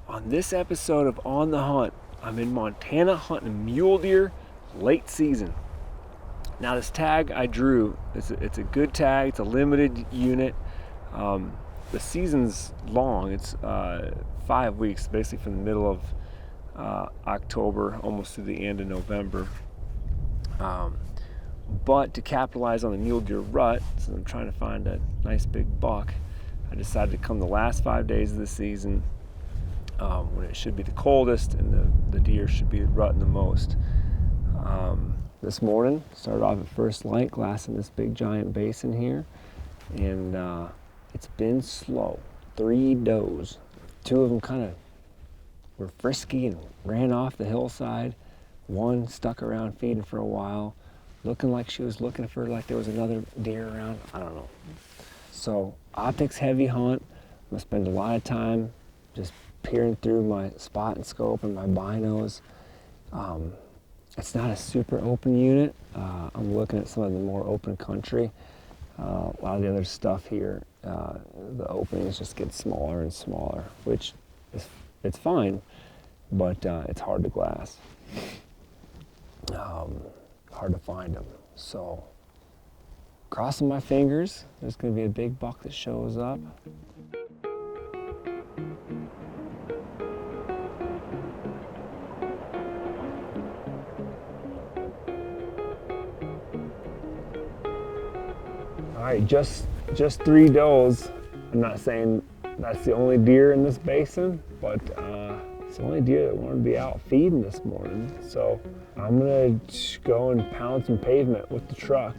On this episode of On the Hunt, I'm in Montana hunting mule deer late season. Now this tag I drew, it's a good tag, it's a limited unit. The season's long, it's 5 weeks, basically from the middle of October almost to the end of November. But to capitalize on the mule deer rut, since I'm trying to find a nice big buck, I decided to come the last 5 days of the season when it should be the coldest and the deer should be rutting the most. This morning, started off at first light, glassing this big giant basin here, and it's been slow. 3 does. 2 of them kind of were frisky and ran off the hillside. 1 stuck around feeding for a while, looking like she was looking for like there was another deer around. I don't know. So optics heavy hunt. I'm gonna spend a lot of time just peering through my spot and scope and my binos. It's not a super open unit. I'm looking at some of the more open country. A lot of the other stuff here, the openings just get smaller and smaller, which it's fine, but it's hard to glass. Hard to find them. So crossing my fingers, there's going to be a big buck that shows up. All right, just 3 does. I'm not saying that's the only deer in this basin, but it's the only deer that wanted to be out feeding this morning. So I'm gonna go and pound some pavement with the truck,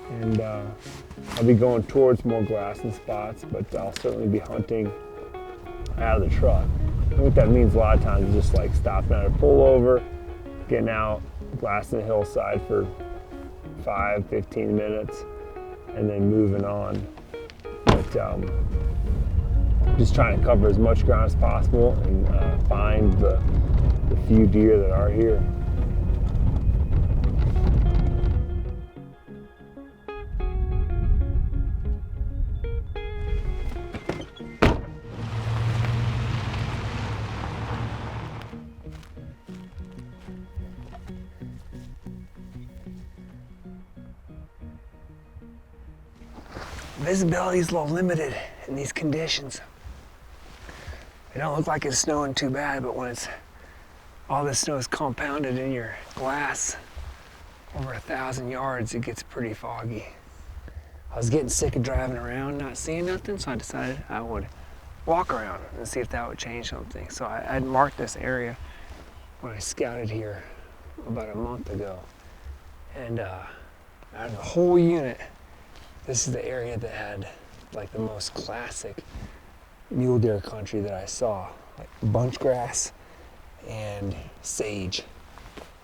and I'll be going towards more glassing spots, but I'll certainly be hunting out of the truck. And what that means a lot of times is just like stopping at a pullover, getting out, glassing the hillside for 5-15 minutes, and then moving on. But just trying to cover as much ground as possible and find the few deer that are here. Visibility is a little limited in these conditions. It don't look like it's snowing too bad, but when all this snow is compounded in your glass over 1,000 yards, it gets pretty foggy. I was getting sick of driving around not seeing nothing, so I decided I would walk around and see if that would change something. So I had marked this area when I scouted here about a month ago, and out of the whole unit, this is the area that had like the most classic mule deer country that I saw, like bunch grass and sage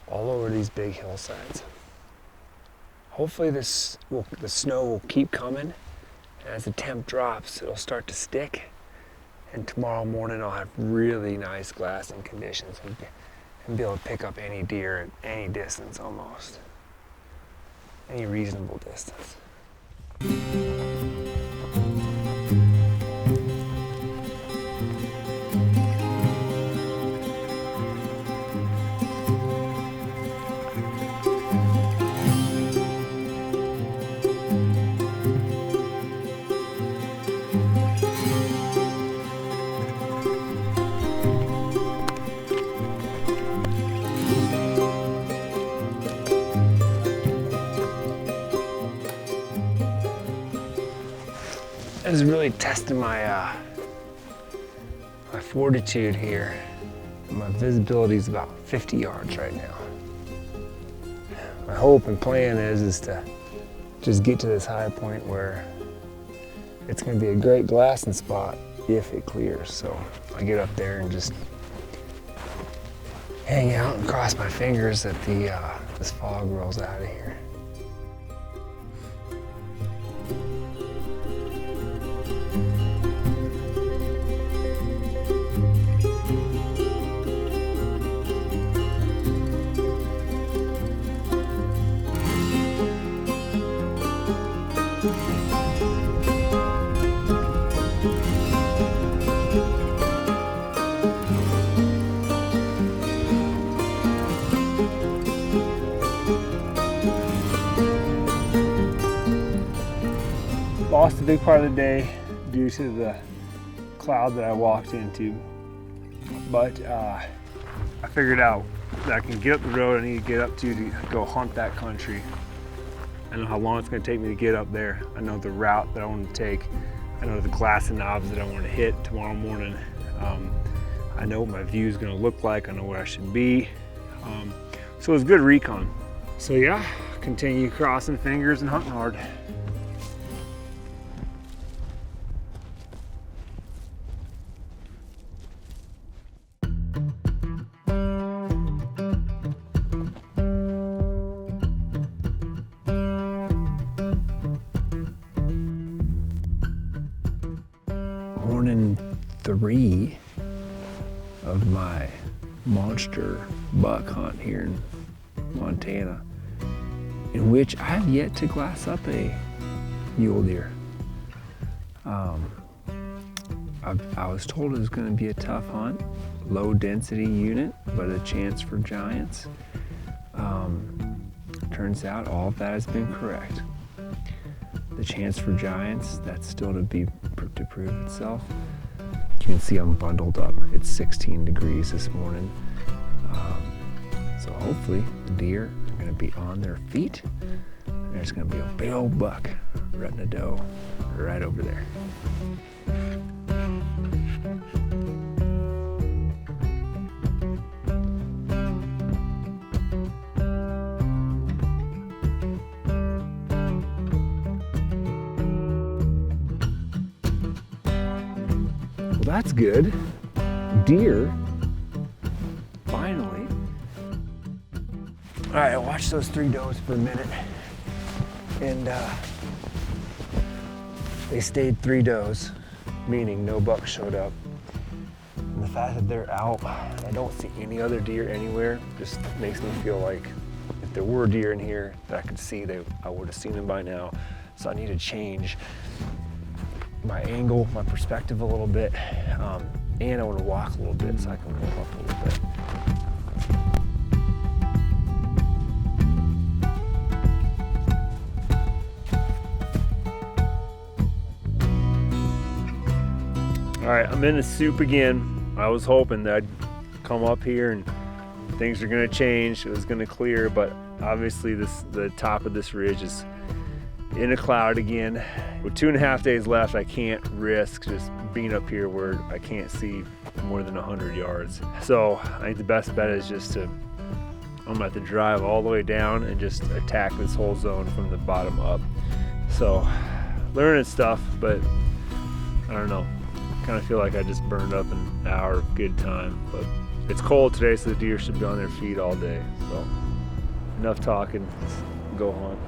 all over these big hillsides. Hopefully the snow will keep coming, and as the temp drops, it'll start to stick, and tomorrow morning I'll have really nice glassing conditions and be able to pick up any deer at any distance almost, any reasonable distance. This is really testing my my fortitude here. My visibility is about 50 yards right now. My hope and plan is to just get to this high point where it's going to be a great glassing spot if it clears. So I get up there and just hang out and cross my fingers that this fog rolls out of here. lost a big part of the day due to the cloud that I walked into, but I figured out that I can get up the road I need to get up to go hunt that country. I know how long it's going to take me to get up there. I know the route that I want to take. I know the glass and knobs that I want to hit tomorrow morning. I know what my view is going to look like. I know where I should be. So it's good recon. So yeah, continue crossing fingers and hunting hard. Morning 3 of my monster buck hunt here in Montana, in which I have yet to glass up a mule deer. I was told it was going to be a tough hunt, low density unit, but a chance for giants. Turns out all of that has been correct. The chance for giants, that's still to prove itself. You can see I'm bundled up. It's 16 degrees this morning. So hopefully the deer are gonna be on their feet. And there's gonna be a big old buck rutting a doe right over there. That's good. Deer, finally. All right, I watched those 3 does for a minute, and they stayed 3 does, meaning no buck showed up. And the fact that they're out, I don't see any other deer anywhere, just makes me feel like if there were deer in here that I could see, I would have seen them by now. So I need to change my angle, my perspective a little bit, and I want to walk a little bit so I can warm up a little bit. All right, I'm in the soup again. I was hoping that I'd come up here and things are gonna change, it was gonna clear, but obviously the top of this ridge is in a cloud again. With 2.5 days left, I can't risk just being up here where I can't see more than 100 yards. So I think the best bet is just I'm gonna have to drive all the way down and just attack this whole zone from the bottom up. So learning stuff, but I don't know. Kind of feel like I just burned up an hour of good time, but it's cold today, so the deer should be on their feet all day. So enough talking, let's go hunt.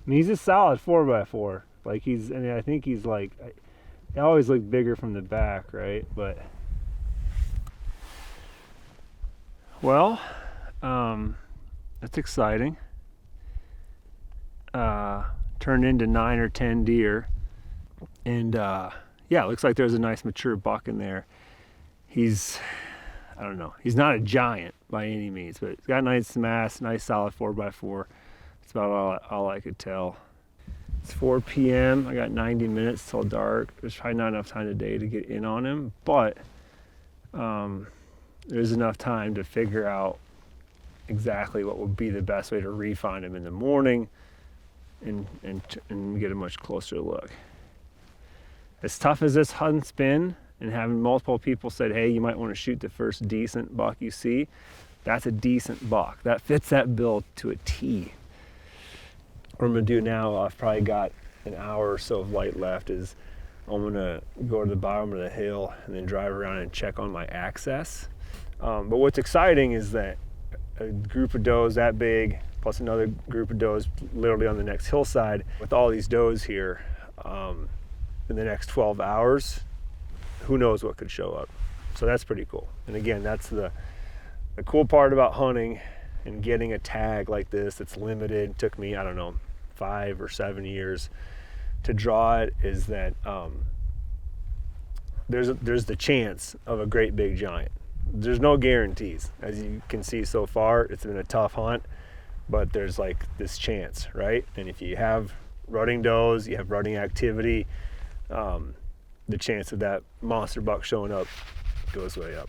And he's a solid 4x4. Like I think he's like, they always look bigger from the back, right? But, well, that's exciting. Turned into 9 or 10 deer. And yeah, it looks like there's a nice mature buck in there. I don't know, he's not a giant by any means, but he's got a nice mass, nice solid 4x4. That's about all I could tell. It's 4 p.m. I got 90 minutes till dark. There's probably not enough time today to get in on him, but there's enough time to figure out exactly what would be the best way to refind him in the morning and get a much closer look. As tough as this hunt's been, and having multiple people said, hey, you might want to shoot the first decent buck you see, that's a decent buck. That fits that bill to a T. What I'm gonna do now, I've probably got an hour or so of light left, is I'm gonna go to the bottom of the hill and then drive around and check on my access. But what's exciting is that a group of does that big, plus another group of does literally on the next hillside, with all these does here, in the next 12 hours, who knows what could show up. So that's pretty cool. And again, that's the cool part about hunting and getting a tag like this. It's limited. It took me, I don't know, 5 or 7 years to draw it is that there's the chance of a great big giant. There's no guarantees. As you can see so far, it's been a tough hunt, but there's like this chance, right? And if you have rutting does, you have rutting activity, the chance of that monster buck showing up goes way up.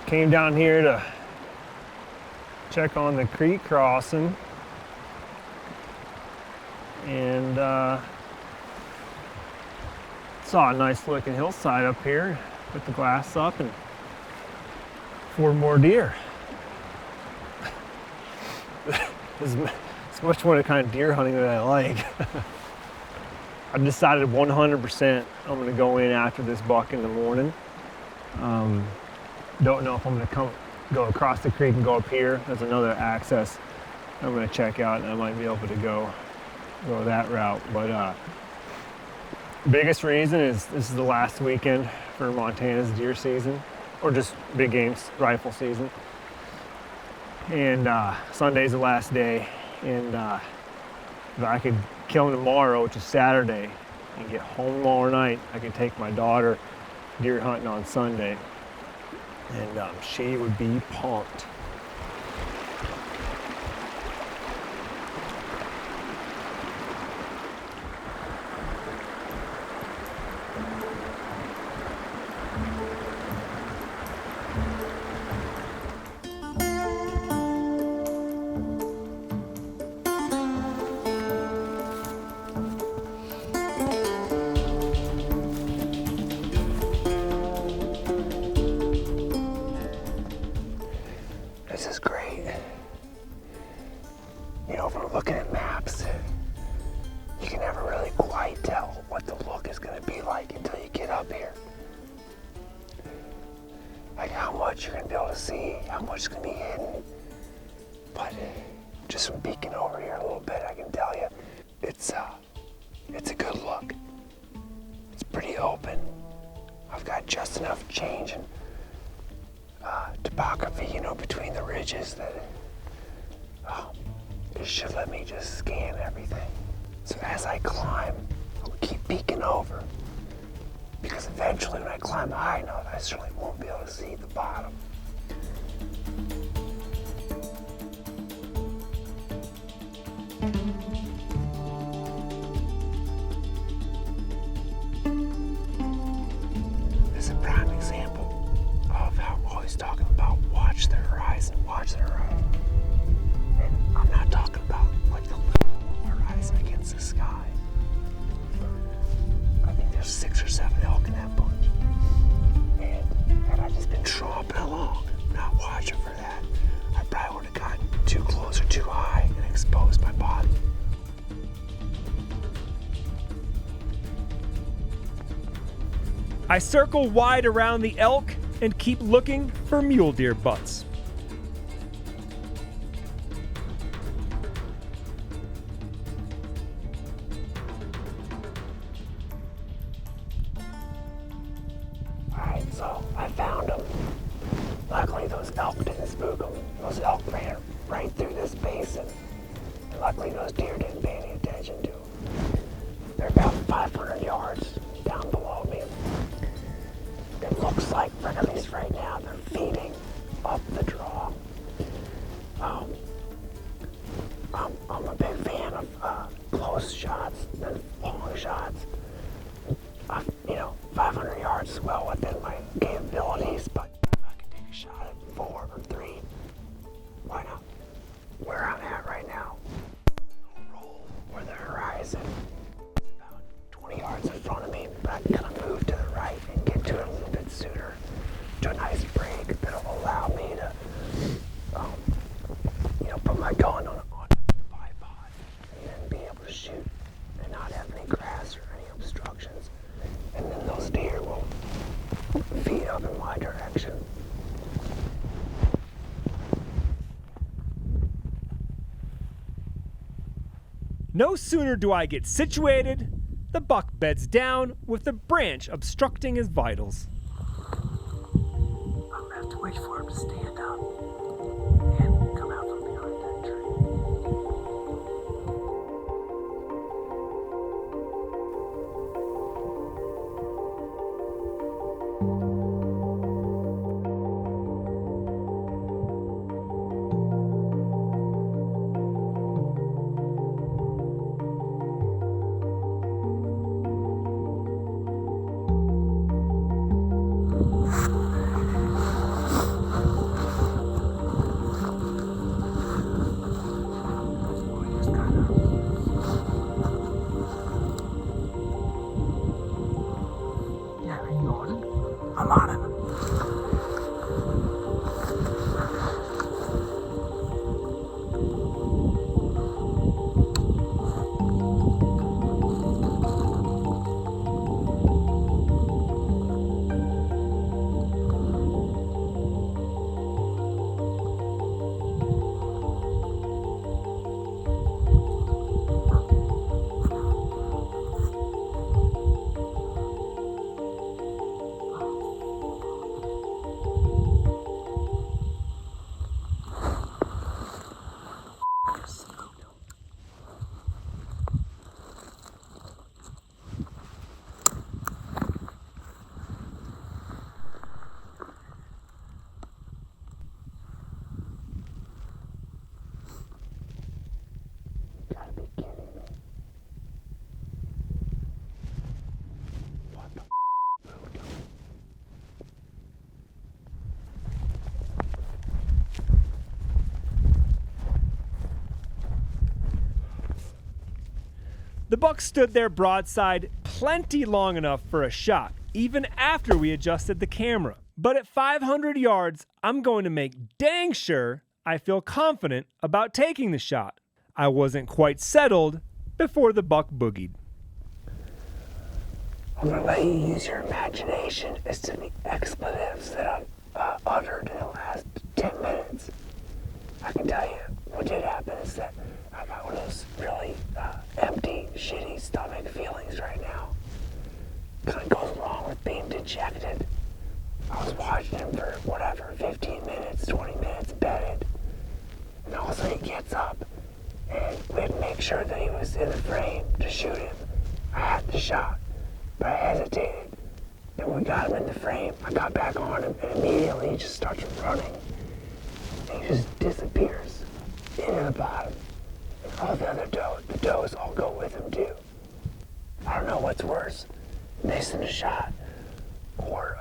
Came down here to check on the creek crossing, and saw a nice looking hillside up here. Put the glass up and 4 more deer. It's much more the kind of deer hunting that I like. I've decided 100% I'm gonna go in after this buck in the morning. Don't know if I'm gonna go across the creek and go up here. There's another access I'm gonna check out, and I might be able to go that route. But biggest reason is this is the last weekend for Montana's deer season, or just big game rifle season. And Sunday's the last day, and if I could kill him tomorrow, which is Saturday, and get home tomorrow night, I could take my daughter deer hunting on Sunday. And she would be pumped. This is great. You know, from looking at maps, you can never really quite tell what the look is gonna be like until you get up here. Like how much you're gonna be able to see, how much is gonna be hidden. But just from peeking over here a little bit, I can tell you, it's a good look. It's pretty open. I've got just enough change and topography, you know, between the ridges that it should let me just scan everything. So as I climb, I'll keep peeking over, because eventually when I climb high enough, I certainly won't be able to see the bottom. This is a prime example of how I'm always talking about watch the horizon, watch the horizon. And I'm not talking about like the literal horizon against the sky. I think there's 6 or 7 elk in that bunch. And had I just been tromping along, not watching for that, I probably would have gotten too close or too high and exposed my body. I circle wide around the elk and keep looking for mule deer butts. Alright, so I found them. Luckily those elk didn't spook them. Those elk ran right through this basin. And luckily those deer didn't pay any attention to them. They're about 500 yards down below me. It looks like, at least right now, they're feeding up the draw. I'm a big fan of close shots and long shots. 500 yards is well within my capabilities, but if I can take a shot at 4 or 3, why not? Where I'm at right now, I'll roll for the horizon. It's about 20 yards in front of me, but I can kind of move to the right and get to it a little bit sooner to a nice break that'll allow me to, put my gun on the bipod and be able to shoot and not have any grass or any obstructions. And then those deer will feed up in my direction. No sooner do I get situated, the buck beds down with the branch obstructing his vitals. I'm gonna have to wait for him to stand up and come out from behind that tree. Yeah, are you on it? I'm on it. Gotta be kidding me. What the f***? The buck stood there broadside plenty long enough for a shot, even after we adjusted the camera. But at 500 yards, I'm going to make dang sure I feel confident about taking the shot. I wasn't quite settled before the buck boogied. I'm gonna let you use your imagination as to the expletives that I've uttered in the last 10 minutes. I can tell you what did happen is that I got one of those really empty, shitty stomach feelings right now. Kind of goes along with being dejected. I was watching him for 15 minutes, 20 minutes, bedded. And all of a sudden he gets up and we had to make sure that he was in the frame to shoot him. I had the shot, but I hesitated. And when we got him in the frame, I got back on him and immediately he just starts running. And he just disappears into the bottom. And all the other does all go with him too. I don't know what's worse, missing a shot or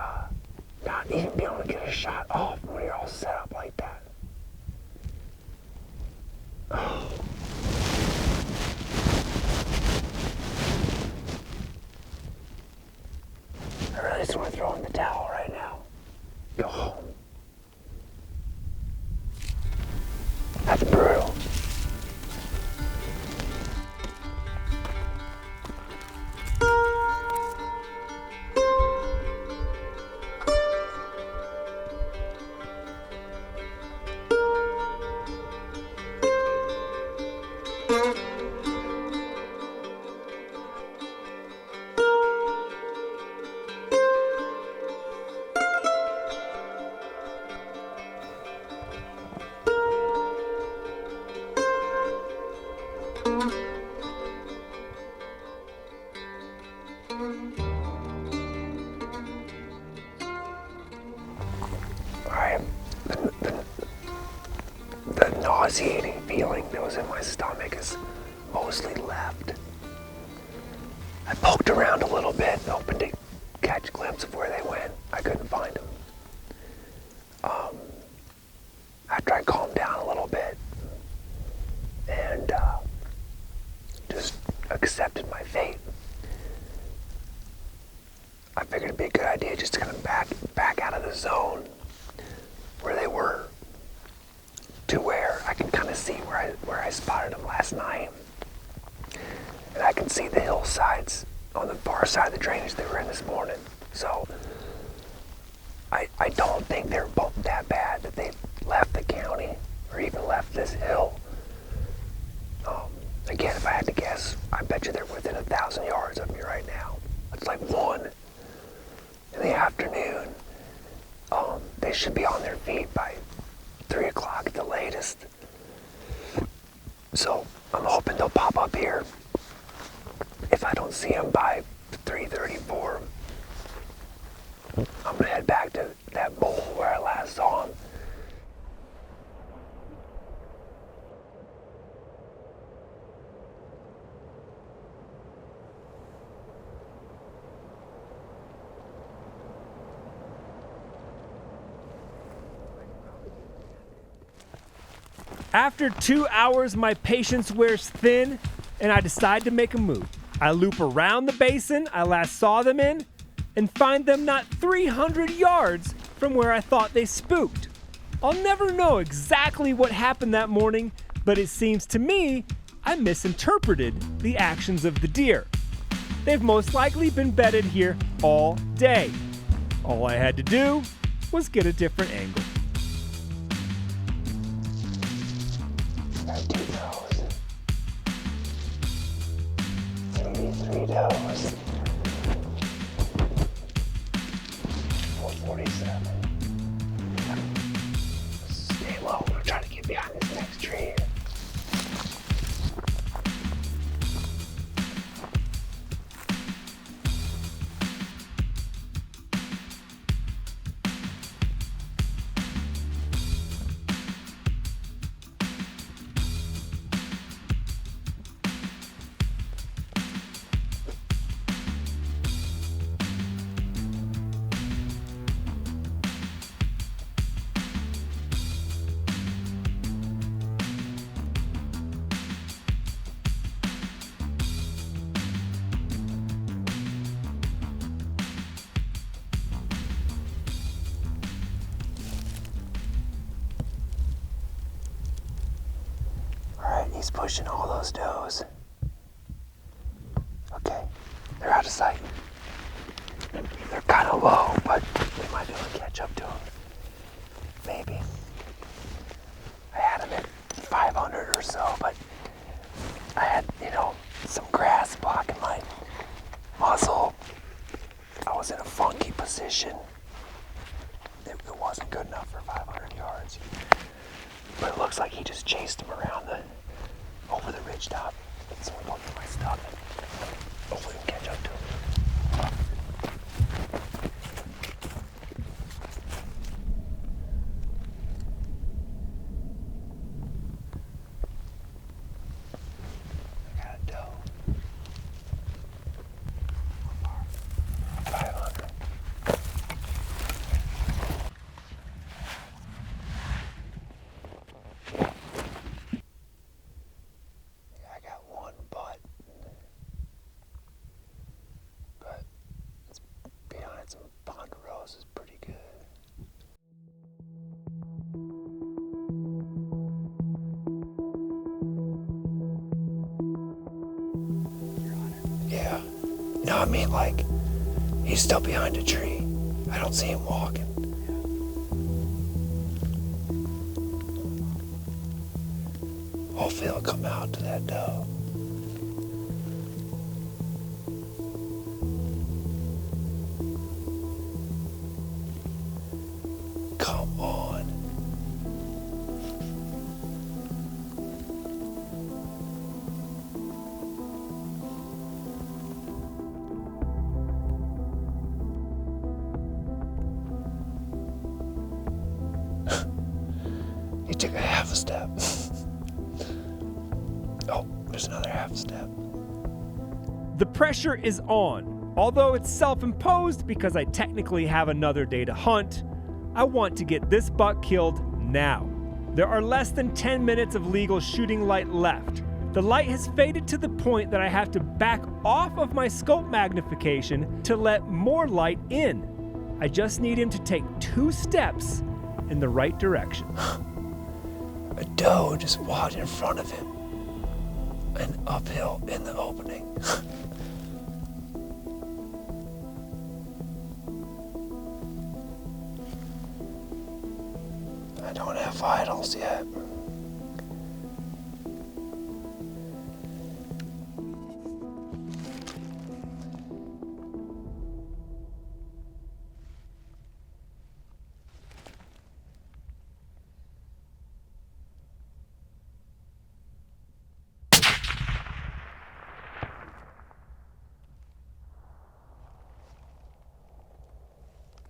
not even being able to get a shot off when you're all set up like that. Oh. I really just want to throw in the towel right now. Go home. That's brutal. The nauseating feeling that was in my stomach is mostly left. I poked around a little bit, hoping to catch a glimpse of where they went. I couldn't find them. After I calmed down a little bit and just accepted my fate, I figured it'd be a good idea just to kind of back out of the zone where they were to where I can kind of see where I spotted them last night. And I can see the hillsides on the far side of the drainage they were in this morning. So I don't think they're both that bad that they left the county or even left this hill. again, if I had to guess, I bet you they're within 1,000 yards of me right now. It's like 1 in the afternoon. They should be on their feet by 3 o'clock at the latest. So I'm hoping they'll pop up here. If I don't see them by 3:34, I'm gonna head back to that bowl where I last saw them. After 2 hours, my patience wears thin, and I decide to make a move. I loop around the basin I last saw them in, and find them not 300 yards from where I thought they spooked. I'll never know exactly what happened that morning, but it seems to me I misinterpreted the actions of the deer. They've most likely been bedded here all day. All I had to do was get a different angle. Got 2 does. Maybe 3 does. 447. Stay low. I'm trying to get behind this next tree here. He's pushing all those does. Okay, they're out of sight. They're kind of low, but we might be able to catch up to them. Maybe. I had them at 500 or so, but I had, some grass blocking my muzzle. I was in a funky position. It wasn't good enough for 500 yards. But it looks like he just chased him around over the ridge top. So we're going to get my stuff and hopefully we can catch up to him. I got a doe. 500. Some ponderosa is pretty good. Yeah. No, I mean like he's still behind a tree. I don't see him walking. Hopefully he'll come out to that doe. Come on. He took a half a step. Oh, there's another half a step. The pressure is on. Although it's self-imposed because I technically have another day to hunt, I want to get this buck killed now. There are less than 10 minutes of legal shooting light left. The light has faded to the point that I have to back off of my scope magnification to let more light in. I just need him to take 2 steps in the right direction. A doe just walked in front of him and uphill in the opening. I don't have vitals yet.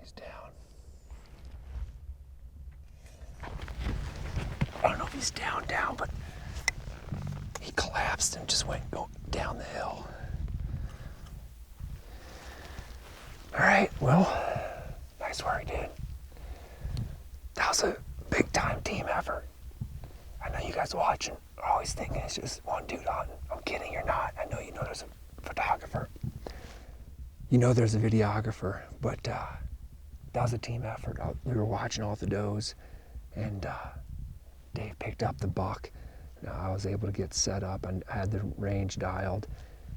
He's down. I don't know if he's down, but he collapsed and just went down the hill. All right, well, nice work, dude. That was a big time team effort. I know you guys watching are always thinking it's just one dude hunting. I'm kidding, you're not. I know you know there's a photographer. You know there's a videographer, but that was a team effort. We were watching all the does, and Dave picked up the buck. I was able to get set up and had the range dialed,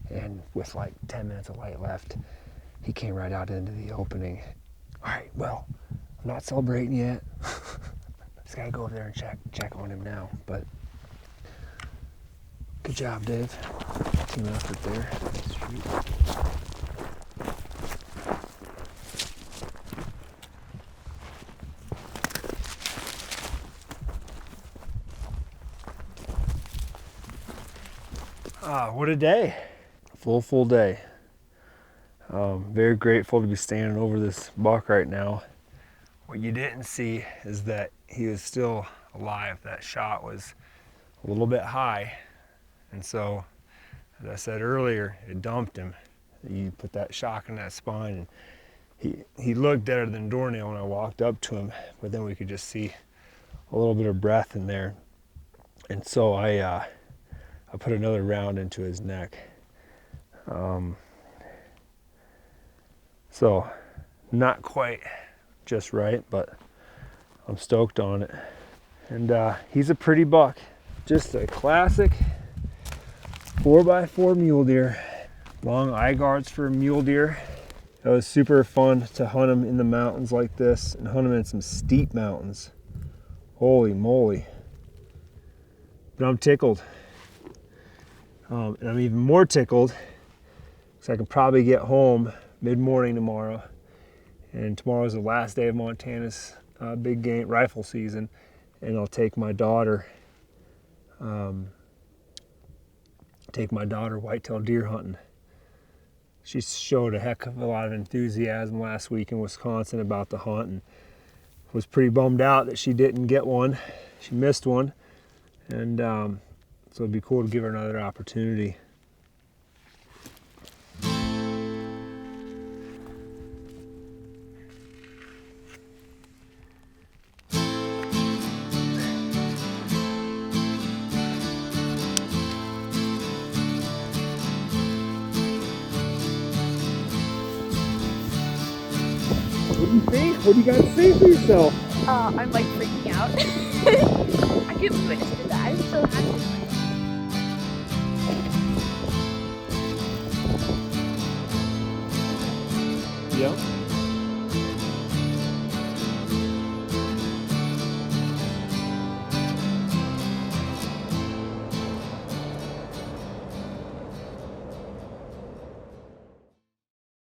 and with like 10 minutes of light left, he came right out into the opening. All right, well, I'm not celebrating yet. Just gotta go over there and check on him now, but good job, Dave. Team effort there. What a day. Full day. Very grateful to be standing over this buck right now. What you didn't see is that he was still alive. That shot was a little bit high. And so, as I said earlier, it dumped him. You put that shock in that spine, and he looked deader than a doornail when I walked up to him, but then we could just see a little bit of breath in there. And so I put another round into his neck. So not quite just right, but I'm stoked on it. And he's a pretty buck. Just a classic 4x4 mule deer. Long eye guards for a mule deer. It was super fun to hunt him in the mountains like this and hunt him in some steep mountains. Holy moly. But I'm tickled. And I'm even more tickled because I can probably get home mid-morning tomorrow. And tomorrow's the last day of Montana's big game rifle season. And I'll take my daughter whitetail deer hunting. She showed a heck of a lot of enthusiasm last week in Wisconsin about the hunt and was pretty bummed out that she didn't get one. She missed one. And so it'd be cool to give her another opportunity. What do you think? What do you got to say for yourself? I'm like freaking out. I can't believe I just did that. I'm so happy. Yeah.